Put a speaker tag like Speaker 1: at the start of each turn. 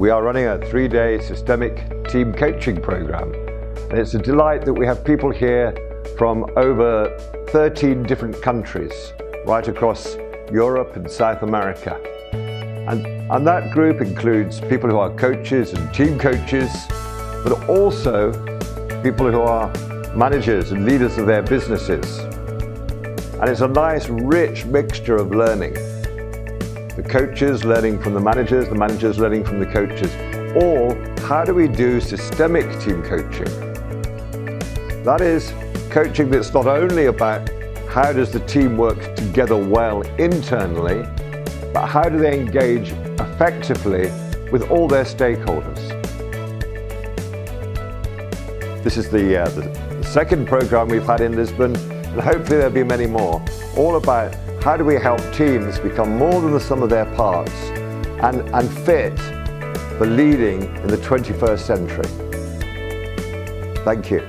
Speaker 1: we are running a 3-day systemic team coaching program. And it's a delight that we have people here from over 13 different countries, right across Europe and South America. And that group includes people who are coaches and team coaches, but also people who are managers and leaders of their businesses. And it's a nice, rich mixture of learning. The coaches learning from the managers learning from the coaches. Or how do we do systemic team coaching? That is coaching that's not only about how does the team work together well internally, but how do they engage effectively with all their stakeholders. This is the second program we've had in Lisbon, and hopefully there'll be many more, all about how do we help teams become more than the sum of their parts and fit for leading in the 21st century. Thank you.